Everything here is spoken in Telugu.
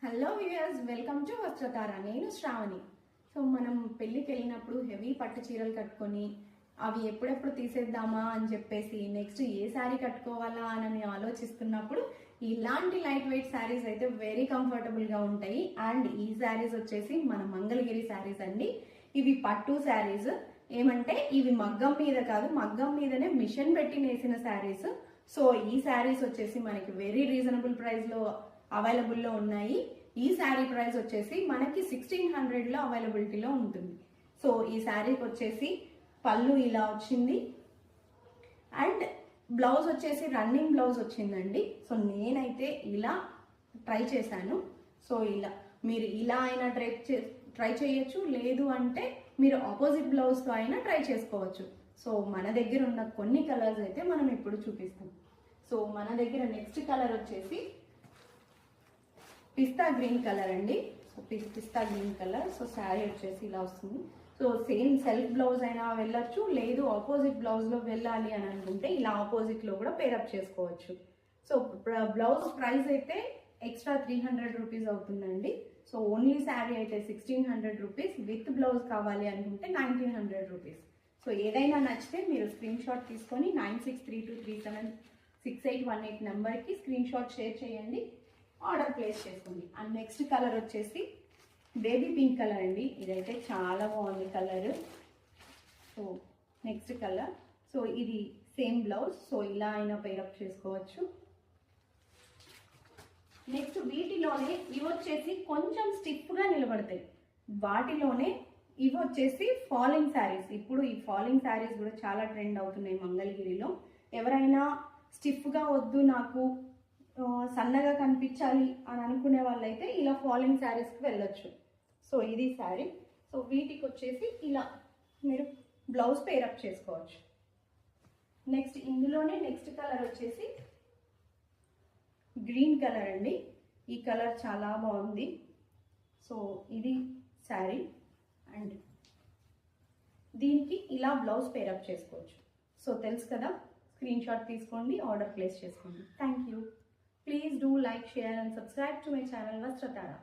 Hello viewers, welcome to Vastrathara. నేను శ్రావణి. సో మనం పెళ్ళికి వెళ్ళినప్పుడు హెవీ పట్టు చీరలు కట్టుకొని అవి ఎప్పుడెప్పుడు తీసేద్దామా అని చెప్పేసి నెక్స్ట్ ఏ శారీ కట్టుకోవాలా అని ఆలోచిస్తున్నప్పుడు ఇలాంటి లైట్ వెయిట్ శారీస్ అయితే వెరీ కంఫర్టబుల్గా ఉంటాయి. అండ్ ఈ శారీస్ వచ్చేసి మన మంగళగిరి శారీస్ అండి. ఇవి పట్టు శారీస్. ఏమంటే ఇవి మగ్గం మీద కాదు, మగ్గం మీదనే మిషన్ పెట్టి నేసిన శారీస్. సో ఈ శారీస్ వచ్చేసి మనకి వెరీ రీజనబుల్ ప్రైస్లో అవైలబుల్లో ఉన్నాయి. ఈ శారీ ప్రైస్ వచ్చేసి మనకి 1600లో అవైలబిలిటీలో ఉంటుంది. సో ఈ శారీకి వచ్చేసి పళ్ళు ఇలా వచ్చింది అండ్ బ్లౌజ్ వచ్చేసి రన్నింగ్ బ్లౌజ్ వచ్చిందండి. సో నేనైతే ఇలా ట్రై చేశాను. సో ఇలా మీరు ఇలా అయినా ట్రై చేయొచ్చు, లేదు అంటే మీరు ఆపోజిట్ బ్లౌజ్తో అయినా ట్రై చేసుకోవచ్చు. సో మన దగ్గర ఉన్న కొన్ని కలర్స్ అయితే మనం ఇప్పుడు చూపిస్తాం. సో మన దగ్గర నెక్స్ట్ కలర్ వచ్చేసి పిస్తా గ్రీన్ కలర్ అండి. సో పిస్తా గ్రీన్ కలర్. సో శారీ వచ్చేసి ఇలా వస్తుంది. సో సేమ్ సెల్ఫ్ బ్లౌజ్ అయినా వెళ్ళొచ్చు, లేదు ఆపోజిట్ బ్లౌజ్లో వెళ్ళాలి అని అనుకుంటే ఇలా ఆపోజిట్లో కూడా పేరప్ చేసుకోవచ్చు. సో బ్లౌజ్ ప్రైస్ అయితే ఎక్స్ట్రా 300 రూపీస్ అవుతుందండి. సో ఓన్లీ శారీ అయితే 1600 రూపీస్, విత్ బ్లౌజ్ కావాలి అనుకుంటే 1900 రూపీస్. సో ఏదైనా నచ్చితే మీరు స్క్రీన్ షాట్ తీసుకొని 9632376818 నెంబర్కి స్క్రీన్ షాట్ షేర్ చేయండి, ఆర్డర్ ప్లేస్ చేసుకోండి. అండ్ నెక్స్ట్ కలర్ వచ్చేసి బేబీ పింక్ కలర్ అండి. ఇదైతే చాలా బాగుంది colour. So next colour. So ఇది సేమ్ బ్లౌజ్. సో ఇలా అయినా పేరప్ చేసుకోవచ్చు. నెక్స్ట్ వీటిలోనే ఇవి వచ్చేసి కొంచెం స్టిఫ్గా నిలబడతాయి. వాటిలోనే ఇవి వచ్చేసి ఫాలింగ్ శారీస్. ఇప్పుడు ఈ ఫాలింగ్ శారీస్ కూడా చాలా ట్రెండ్ అవుతున్నాయి మంగళగిరిలో. ఎవరైనా స్టిఫ్గా వద్దు, నాకు సన్నగా కనిపించాలి అని అనుకునే వాళ్ళైతే ఇలా ఫాలింగ్ శారీస్కి వెళ్ళొచ్చు. సో ఇది శారీ. సో వీటికి వచ్చేసి ఇలా మీరు బ్లౌజ్ పేరప్ చేసుకోవచ్చు. నెక్స్ట్ ఇందులోనే నెక్స్ట్ కలర్ వచ్చేసి గ్రీన్ కలర్ అండి. ఈ కలర్ చాలా బాగుంది. సో ఇది శారీ అండ్ దీనికి ఇలా బ్లౌజ్ పేరప్ చేసుకోవచ్చు. సో తెలుసు కదా, స్క్రీన్ షాట్ తీసుకోండి, ఆర్డర్ ప్లేస్ చేసుకోండి. Thank you. Please do like, share and subscribe to my channel Vastratara.